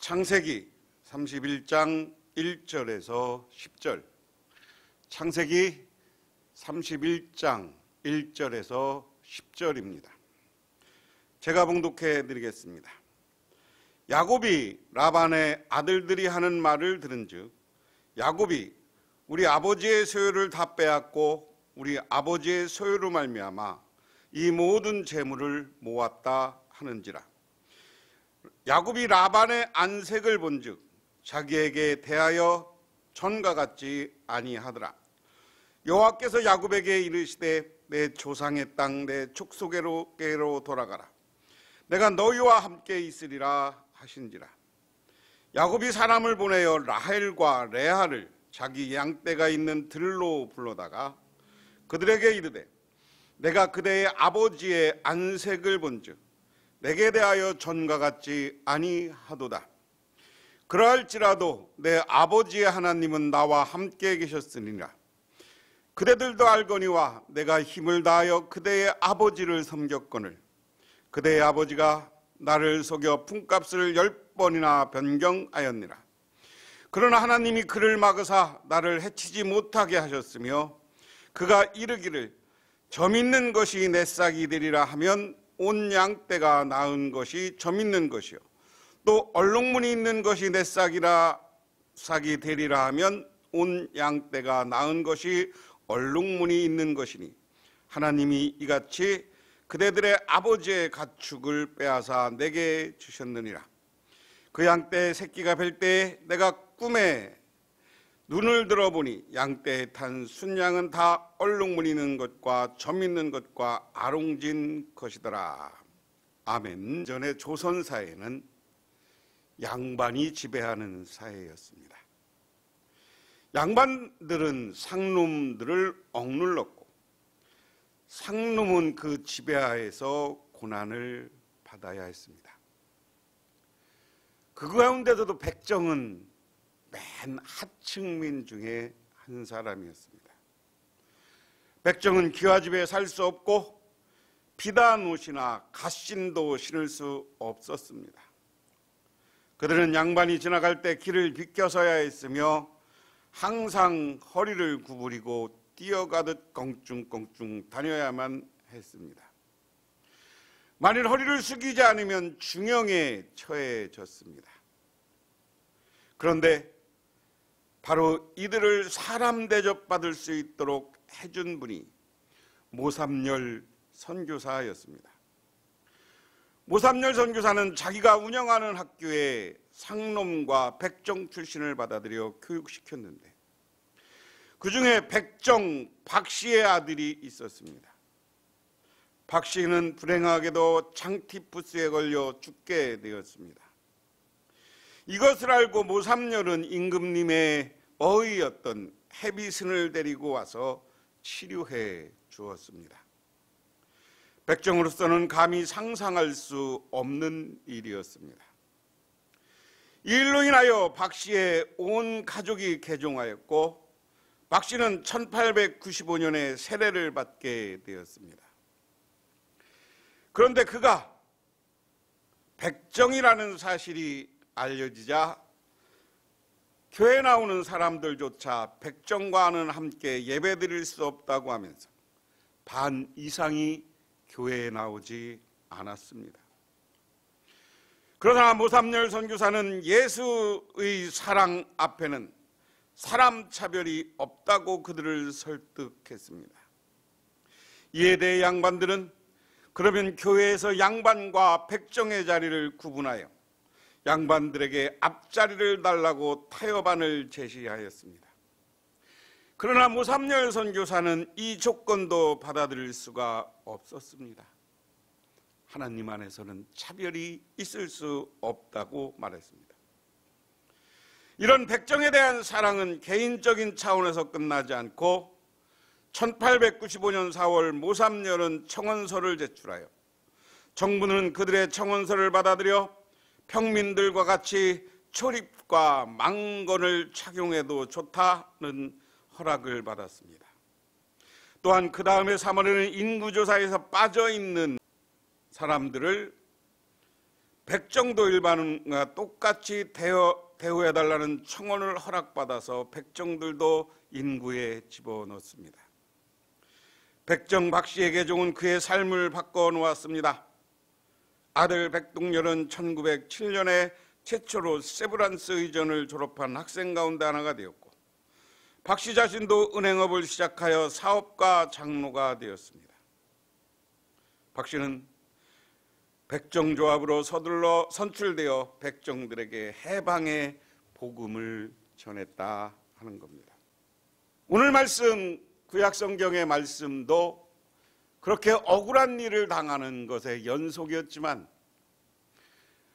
창세기 31장 1절에서 10절, 창세기 31장 1절에서 10절입니다. 제가 봉독해 드리겠습니다. 야곱이 라반의 아들들이 하는 말을 들은즉 야곱이 우리 아버지의 소유를 다 빼앗고 우리 아버지의 소유로 말미암아 이 모든 재물을 모았다 하는지라. 야곱이 라반의 안색을 본즉 자기에게 대하여 전과 같지 아니하더라. 여호와께서 야곱에게 이르시되 내 조상의 땅 내 족속에로 돌아가라. 내가 너희와 함께 있으리라 하신지라. 야곱이 사람을 보내어 라헬과 레아를 자기 양떼가 있는 들로 불러다가 그들에게 이르되 내가 그대의 아버지의 안색을 본즉 내게 대하여 전과 같지 아니하도다. 그러할지라도 내 아버지의 하나님은 나와 함께 계셨으니라. 그대들도 알거니와 내가 힘을 다하여 그대의 아버지를 섬겼거늘 그대의 아버지가 나를 속여 품값을 10번이나 변경하였니라. 그러나 하나님이 그를 막으사 나를 해치지 못하게 하셨으며 그가 이르기를 점 있는 것이 내 싹이 되리라 하면 온 양떼가 낳은 것이 점 있는 것이요 또 얼룩무늬 있는 것이 내 싹이 되리라 하면 온 양떼가 낳은 것이 얼룩무늬 있는 것이니 하나님이 이같이 그대들의 아버지의 가축을 빼앗아 내게 주셨느니라. 그 양떼의 새끼가 뵐 때에 내가 꿈에 눈을 들어보니 양떼에 탄 순양은 다 얼룩무늬 있는 것과 점 있는 것과 아롱진 것이더라. 아멘. 전에 조선 사회는 양반이 지배하는 사회였습니다. 양반들은 상놈들을 억눌렀고 상놈은 그 지배하에서 고난을 받아야 했습니다. 그 가운데서도 백정은 맨 하층민 중에 한 사람이었습니다. 백정은 기와집에 살 수 없고 비단 옷이나 갓신도 신을 수 없었습니다. 그들은 양반이 지나갈 때 길을 비껴서야 했으며 항상 허리를 구부리고 뛰어가듯 껑충껑충 다녀야만 했습니다. 만일 허리를 숙이지 않으면 중형에 처해졌습니다. 그런데 바로 이들을 사람 대접받을 수 있도록 해준 분이 모삼열 선교사였습니다. 모삼열 선교사는 자기가 운영하는 학교에 상놈과 백정 출신을 받아들여 교육시켰는데 그 중에 백정 박씨의 아들이 있었습니다. 박씨는 불행하게도 장티푸스에 걸려 죽게 되었습니다. 이것을 알고 모삼열은 임금님의 어의였던 해비슨을 데리고 와서 치료해 주었습니다. 백정으로서는 감히 상상할 수 없는 일이었습니다. 이 일로 인하여 박씨의 온 가족이 개종하였고 박씨는 1895년에 세례를 받게 되었습니다. 그런데 그가 백정이라는 사실이 알려지자 교회 나오는 사람들조차 백정과는 함께 예배드릴 수 없다고 하면서 반 이상이 교회에 나오지 않았습니다. 그러나 모삼열 선교사는 예수의 사랑 앞에는 사람 차별이 없다고 그들을 설득했습니다. 이에 대해 양반들은 그러면 교회에서 양반과 백정의 자리를 구분하여 양반들에게 앞자리를 달라고 타협안을 제시하였습니다. 그러나 모삼열 선교사는 이 조건도 받아들일 수가 없었습니다. 하나님 안에서는 차별이 있을 수 없다고 말했습니다. 이런 백정에 대한 사랑은 개인적인 차원에서 끝나지 않고 1895년 4월 모삼열은 청원서를 제출하여 정부는 그들의 청원서를 받아들여 평민들과 같이 초립과 망건을 착용해도 좋다는 허락을 받았습니다. 또한 그 다음에 3월에는 인구조사에서 빠져있는 사람들을 백정도 일반과 똑같이 대우해달라는 청원을 허락받아서 백정들도 인구에 집어넣습니다. 백정 박씨의 종은 그의 삶을 바꿔놓았습니다. 아들 백동열은 1907년에 최초로 세브란스 의전을 졸업한 학생 가운데 하나가 되었고, 박씨 자신도 은행업을 시작하여 사업가 장로가 되었습니다. 박씨는 백정조합으로 서둘러 선출되어 백정들에게 해방의 복음을 전했다 하는 겁니다. 오늘 말씀, 구약성경의 말씀도 그렇게 억울한 일을 당하는 것의 연속이었지만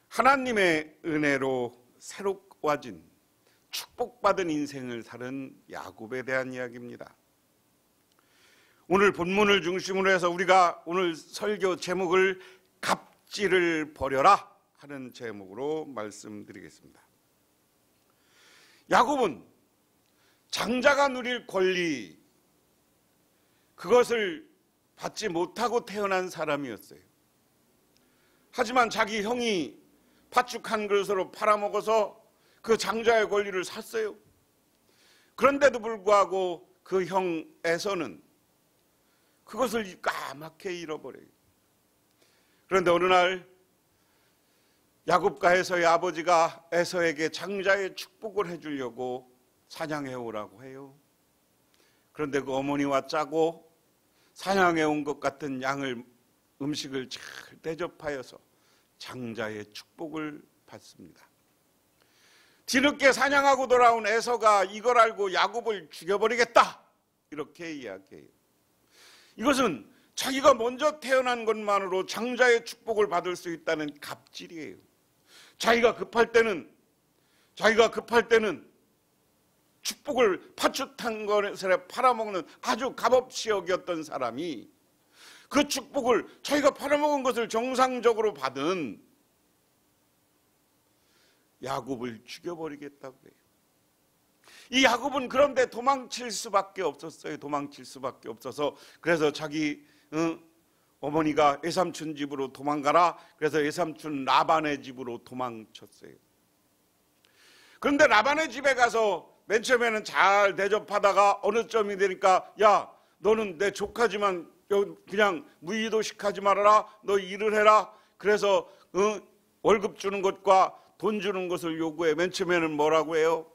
하나님의 은혜로 새로워진 축복받은 인생을 사는 야곱에 대한 이야기입니다. 오늘 본문을 중심으로 해서 우리가 오늘 설교 제목을 갑질을 버려라 하는 제목으로 말씀드리겠습니다. 야곱은 장자가 누릴 권리, 그것을 받지 못하고 태어난 사람이었어요. 하지만 자기 형이 팥죽 한 그릇으로 팔아먹어서 그 장자의 권리를 샀어요. 그런데도 불구하고 그 형 에서는 그것을 까맣게 잃어버려요. 그런데 어느 날 야곱과 에서의 아버지가 에서에게 장자의 축복을 해주려고 사냥해 오라고 해요. 그런데 그 어머니와 짜고 사냥해 온 것 같은 음식을 잘 대접하여서 장자의 축복을 받습니다. 뒤늦게 사냥하고 돌아온 에서가 이걸 알고 야곱을 죽여버리겠다 이렇게 이야기해요. 이것은 자기가 먼저 태어난 것만으로 장자의 축복을 받을 수 있다는 갑질이에요. 자기가 급할 때는 축복을 팥죽한 것에 팔아먹는 아주 값없이 여겼던 사람이 그 축복을 자기가 팔아먹은 것을 정상적으로 받은 야곱을 죽여버리겠다고 해요. 이 야곱은 그런데 도망칠 수밖에 없었어요. 도망칠 수밖에 없어서 그래서 자기 어머니가 외삼촌 집으로 도망가라. 그래서 외삼촌 라반의 집으로 도망쳤어요. 그런데 라반의 집에 가서 맨 처음에는 잘 대접하다가 어느 점이 되니까 야, 너는 내 조카지만 그냥 무의도식하지 말아라. 너 일을 해라. 그래서 월급 주는 것과 돈 주는 것을 요구해. 맨 처음에는 뭐라고 해요?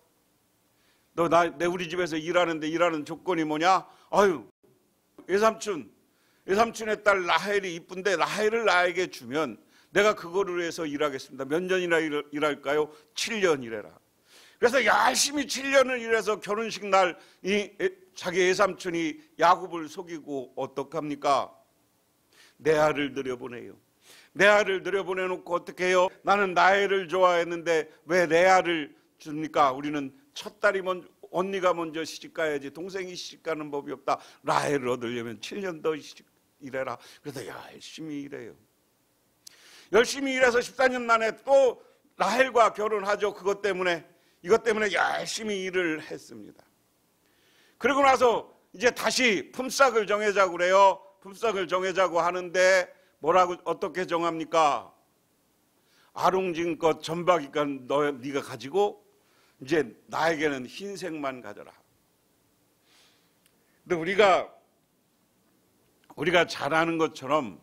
너 우리 집에서 일하는데 일하는 조건이 뭐냐? 아유, 외삼촌의 딸 라헬이 이쁜데 라헬을 나에게 주면 내가 그거를 위해서 일하겠습니다. 몇 년이나 일할까요? 7년 일해라. 그래서 열심히 7년을 일해서 결혼식 날 자기 외삼촌이 야곱을 속이고 어떡합니까? 내 아를 들여보내요. 내 아를 들여보내놓고 어떻게 해요? 나는 나엘을 좋아했는데 왜 내 아를 줍니까? 우리는 첫 딸이 먼저, 언니가 먼저 시집가야지 동생이 시집가는 법이 없다. 라헬을 얻으려면 7년 더 일해라. 그래서 열심히 일해요. 열심히 일해서 14년 만에 또 라헬과 결혼하죠. 이것 때문에 열심히 일을 했습니다. 그러고 나서 이제 다시 품삯을 정하자고 그래요. 품삯을 정하자고 하는데 어떻게 정합니까? 아롱진껏 전박이니까 네가 가지고 이제 나에게는 흰색만 가져라. 근데 우리가 잘 아는 것처럼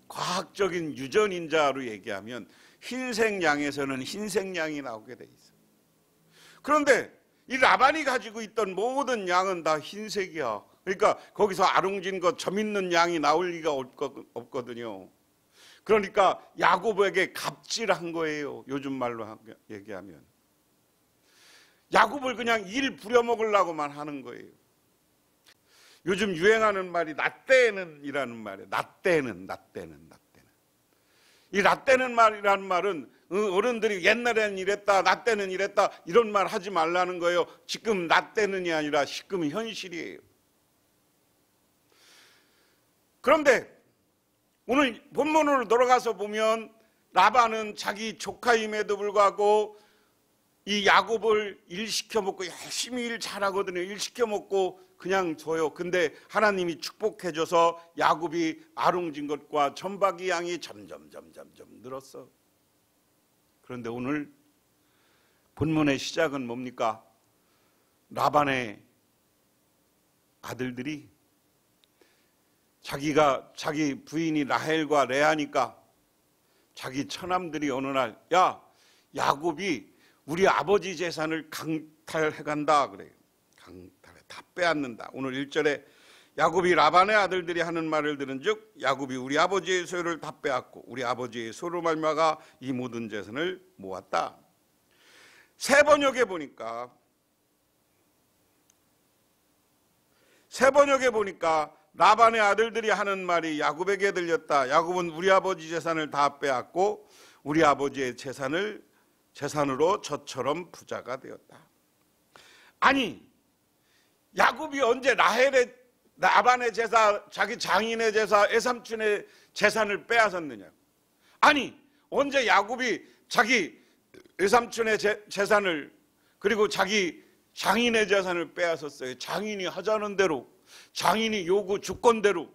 과학적인 유전인자로 얘기하면 흰색 양에서는 흰색 양이 나오게 돼 있어요. 그런데 이 라반이 가지고 있던 모든 양은 다 흰색이야. 그러니까 거기서 아롱진 것 점 있는 양이 나올 리가 없거든요. 그러니까 야곱에게 갑질한 거예요. 요즘 말로 얘기하면. 야곱을 그냥 일 부려먹으려고만 하는 거예요. 요즘 유행하는 말이 나때는이라는 말이에요. 나때는. 이 나때는 말이라는 말은 어른들이 옛날에는 이랬다, 나때는 이랬다 이런 말 하지 말라는 거예요. 지금 나때는이 아니라 지금 현실이에요. 그런데 오늘 본문으로 돌아가서 보면 라반은 자기 조카임에도 불구하고 이 야곱을 일 시켜먹고 열심히 일 잘하거든요. 일 시켜먹고 그냥 줘요. 근데 하나님이 축복해줘서 야곱이 아롱진 것과 전박이 양이 점점 늘었어. 그런데 오늘 본문의 시작은 뭡니까? 라반의 아들들이 자기 부인이 라헬과 레아니까 자기 처남들이 어느 날, 야, 야곱이 우리 아버지 재산을 강탈해 간다 그래요. 강탈해, 다 빼앗는다. 오늘 1절에 야곱이 라반의 아들들이 하는 말을 들은즉 야곱이 우리 아버지의 소유를 다 빼앗고 우리 아버지의 소로 말미암아 이 모든 재산을 모았다. 새 번역에 보니까 라반의 아들들이 하는 말이 야곱에게 들렸다. 야곱은 우리 아버지 재산을 다 빼앗고 우리 아버지의 재산으로 저처럼 부자가 되었다. 아니, 야곱이 언제 라반의 제사, 자기 장인의 제사, 외삼촌의 재산을 빼앗았느냐? 아니, 언제 야곱이 자기 외삼촌의 재산을 그리고 자기 장인의 재산을 빼앗았어요? 장인이 하자는 대로, 장인이 요구 주권대로,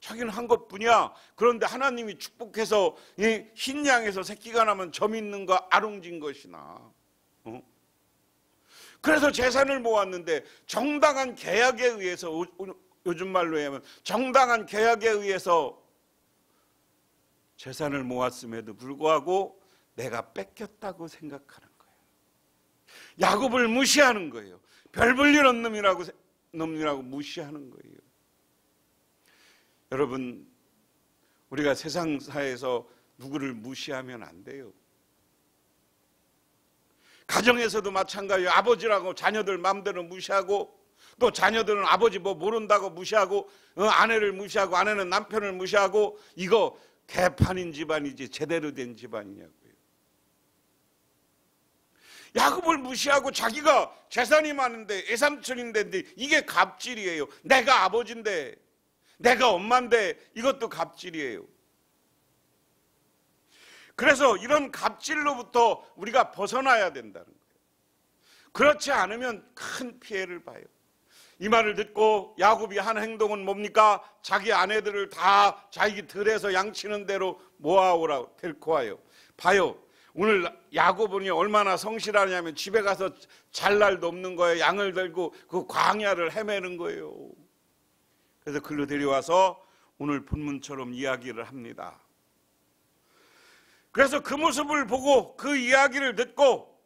자기는 한 것뿐이야. 그런데 하나님이 축복해서 이 흰 양에서 새끼가 나면 점 있는 거 아롱진 것이나. 그래서 재산을 모았는데 정당한 계약에 의해서, 요즘 말로 하면 정당한 계약에 의해서 재산을 모았음에도 불구하고 내가 뺏겼다고 생각하는 거예요. 야곱을 무시하는 거예요. 별 볼 일 없는 놈이라고 무시하는 거예요. 여러분, 우리가 세상사에서 누구를 무시하면 안 돼요. 가정에서도 마찬가지예요. 아버지라고 자녀들 마음대로 무시하고, 또 자녀들은 아버지 뭐 모른다고 무시하고, 아내를 무시하고, 아내는 남편을 무시하고, 이거 개판인 집안이지 제대로 된 집안이냐고요. 야곱을 무시하고 자기가 재산이 많은데 외삼촌인데 이게 갑질이에요. 내가 아버지인데, 내가 엄마인데 이것도 갑질이에요. 그래서 이런 갑질로부터 우리가 벗어나야 된다는 거예요. 그렇지 않으면 큰 피해를 봐요. 이 말을 듣고 야곱이 한 행동은 뭡니까? 자기 아내들을 다 자기 들에서 양치는 대로 모아오라고 데리고 와요. 봐요. 오늘 야곱은 얼마나 성실하냐면 집에 가서 잘 날도 없는 거예요. 양을 들고 그 광야를 헤매는 거예요. 그래서 글로 데려와서 오늘 본문처럼 이야기를 합니다. 그래서 그 모습을 보고 그 이야기를 듣고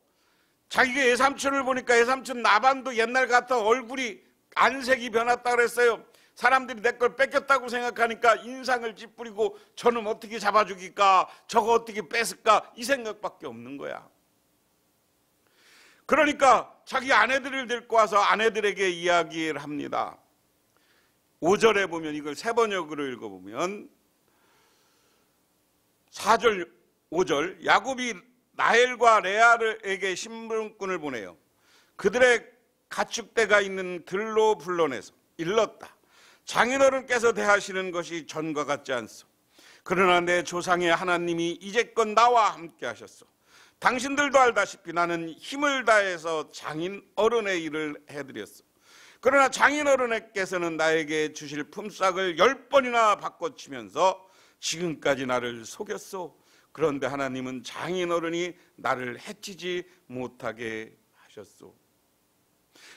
자기가 외삼촌을 보니까 외삼촌 나반도 옛날 같아 얼굴이 안색이 변했다 그랬어요. 사람들이 내 걸 뺏겼다고 생각하니까 인상을 찌푸리고 저놈 어떻게 잡아 죽일까, 저거 어떻게 뺏을까, 이 생각밖에 없는 거야. 그러니까 자기 아내들을 데리고 와서 아내들에게 이야기를 합니다. 5절에 보면, 이걸 새 번역으로 읽어보면 4절 5절, 야곱이 라헬과 레아에게 신분꾼을 보내요. 그들의 가축대가 있는 들로 불러내서 일렀다. 장인어른께서 대하시는 것이 전과 같지 않소. 그러나 내 조상의 하나님이 이제껏 나와 함께 하셨소. 당신들도 알다시피 나는 힘을 다해서 장인어른의 일을 해드렸소. 그러나 장인어른께서는 나에게 주실 품삯을 10번이나 바꿔치면서 지금까지 나를 속였소. 그런데 하나님은 장인어른이 나를 해치지 못하게 하셨소.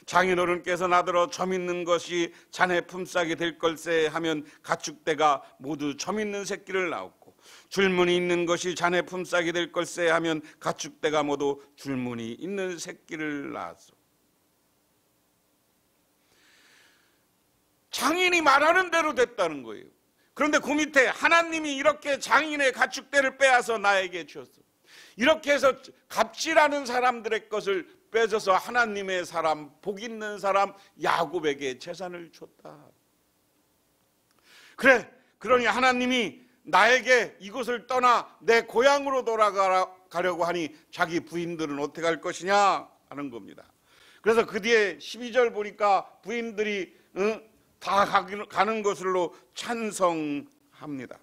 장인어른께서 나더러 점 있는 것이 자네 품삯이 될 걸세 하면 가축대가 모두 점 있는 새끼를 낳았고, 줄무늬 있는 것이 자네 품삯이 될 걸세 하면 가축대가 모두 줄무늬 있는 새끼를 낳았소. 장인이 말하는 대로 됐다는 거예요. 그런데 그 밑에 하나님이 이렇게 장인의 가축대를 빼앗아 나에게 주었어. 이렇게 해서 갑질하는 사람들의 것을 빼줘서 하나님의 사람, 복 있는 사람 야곱에게 재산을 줬다. 그래, 그러니 하나님이 나에게 이곳을 떠나 내 고향으로 돌아가려고 하니 자기 부인들은 어떻게 할 것이냐 하는 겁니다. 그래서 그 뒤에 12절 보니까 부인들이 다 가는 것으로 찬성합니다.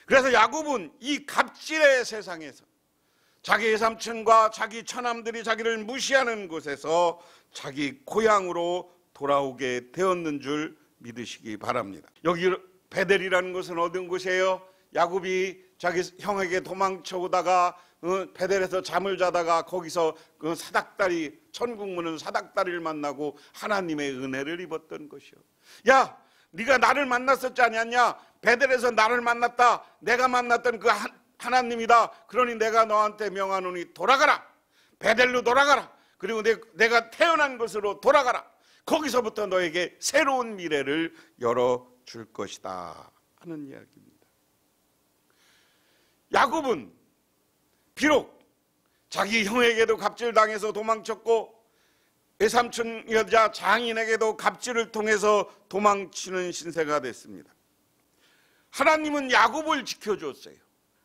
그래서 야곱은 이 갑질의 세상에서 자기 외삼촌과 자기 처남들이 자기를 무시하는 곳에서 자기 고향으로 돌아오게 되었는 줄 믿으시기 바랍니다. 여기 베델이라는 곳은 어떤 곳이에요? 야곱이 자기 형에게 도망쳐 오다가 베델에서 잠을 자다가 거기서 그 사닥다리, 천국문은 사닥다리를 만나고 하나님의 은혜를 입었던 것이요. 야, 네가 나를 만났었지 않았냐? 베델에서 나를 만났다. 내가 만났던 그 하나님이다. 그러니 내가 너한테 명하노니 돌아가라. 베델로 돌아가라. 그리고 내가 태어난 곳으로 돌아가라. 거기서부터 너에게 새로운 미래를 열어줄 것이다 하는 이야기입니다. 야곱은 비록 자기 형에게도 갑질당해서 도망쳤고 외삼촌 여자 장인에게도 갑질을 통해서 도망치는 신세가 됐습니다. 하나님은 야곱을 지켜줬어요.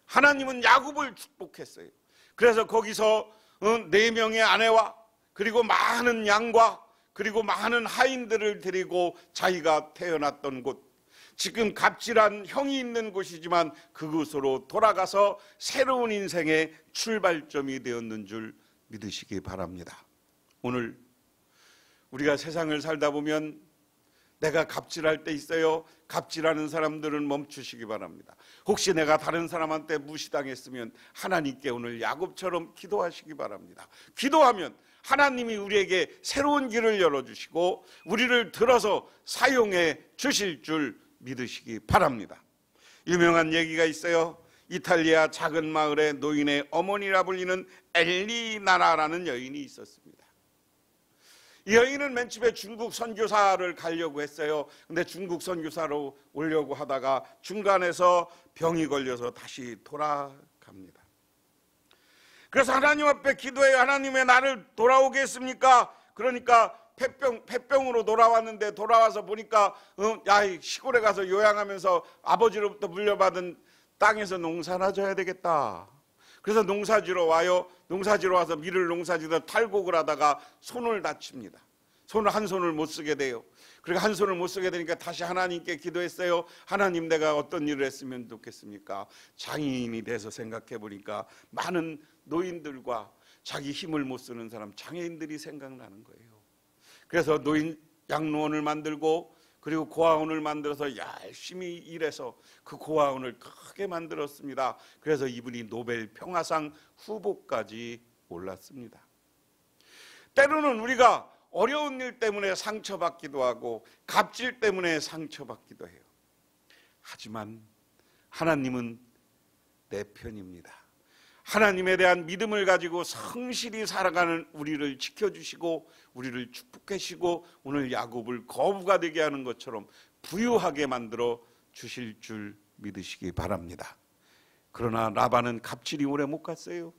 하나님은 야곱을 축복했어요. 그래서 거기서 4명의 아내와 그리고 많은 양과 그리고 많은 하인들을 데리고 자기가 태어났던 곳, 지금 갑질한 형이 있는 곳이지만 그곳으로 돌아가서 새로운 인생의 출발점이 되었는 줄 믿으시기 바랍니다. 오늘 우리가 세상을 살다 보면 내가 갑질할 때 있어요. 갑질하는 사람들은 멈추시기 바랍니다. 혹시 내가 다른 사람한테 무시당했으면 하나님께 오늘 야곱처럼 기도하시기 바랍니다. 기도하면 하나님이 우리에게 새로운 길을 열어주시고 우리를 들어서 사용해 주실 줄 믿으시기 바랍니다. 유명한 얘기가 있어요. 이탈리아 작은 마을에 노인의 어머니라 불리는 엘리나라라는 여인이 있었습니다. 이 여인은 맨 처음에 중국 선교사를 가려고 했어요. 근데 중국 선교사로 오려고 하다가 중간에서 병이 걸려서 다시 돌아갑니다. 그래서 하나님 앞에 기도해요. 하나님 왜 나를 돌아오게 했습니까? 그러니까 폐병으로 돌아왔는데 돌아와서 보니까 야, 시골에 가서 요양하면서 아버지로부터 물려받은 땅에서 농사나 져야 되겠다. 그래서 농사지러 와요. 농사지러 와서 밀을 농사지다 탈곡을 하다가 손을 다칩니다. 한 손을 못 쓰게 돼요. 그러니까 한 손을 못 쓰게 되니까 다시 하나님께 기도했어요. 하나님, 내가 어떤 일을 했으면 좋겠습니까? 장애인이 돼서 생각해 보니까 많은 노인들과 자기 힘을 못 쓰는 사람, 장애인들이 생각나는 거예요. 그래서 노인 양로원을 만들고 그리고 고아원을 만들어서 열심히 일해서 그 고아원을 크게 만들었습니다. 그래서 이분이 노벨 평화상 후보까지 올랐습니다. 때로는 우리가 어려운 일 때문에 상처받기도 하고 갑질 때문에 상처받기도 해요. 하지만 하나님은 내 편입니다. 하나님에 대한 믿음을 가지고 성실히 살아가는 우리를 지켜주시고 우리를 축복하시고 오늘 야곱을 거부가 되게 하는 것처럼 부유하게 만들어 주실 줄 믿으시기 바랍니다. 그러나 라반은 갑질이 오래 못 갔어요.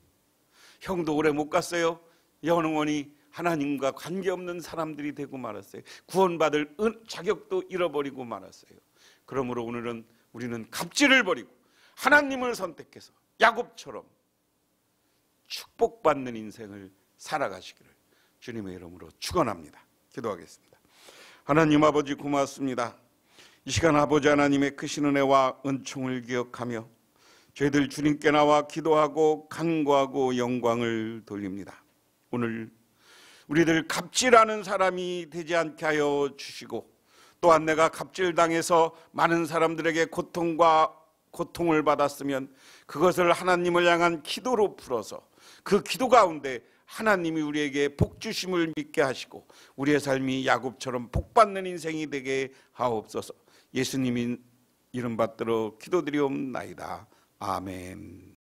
형도 오래 못 갔어요. 영원히 하나님과 관계없는 사람들이 되고 말았어요. 구원받을 자격도 잃어버리고 말았어요. 그러므로 오늘은 우리는 갑질을 버리고 하나님을 선택해서 야곱처럼 축복받는 인생을 살아가시기를 주님의 이름으로 축원합니다. 기도하겠습니다. 하나님 아버지, 고맙습니다. 이 시간 아버지 하나님의 크신 은혜와 은총을 기억하며 저희들 주님께 나와 기도하고 간구하고 영광을 돌립니다. 오늘 우리들 갑질하는 사람이 되지 않게 하여 주시고 또한 내가 갑질당해서 많은 사람들에게 고통을 받았으면 그것을 하나님을 향한 기도로 풀어서 그 기도 가운데 하나님이 우리에게 복 주심을 믿게 하시고 우리의 삶이 야곱처럼 복받는 인생이 되게 하옵소서. 예수님이 이름 받들어 기도드리옵나이다. 아멘.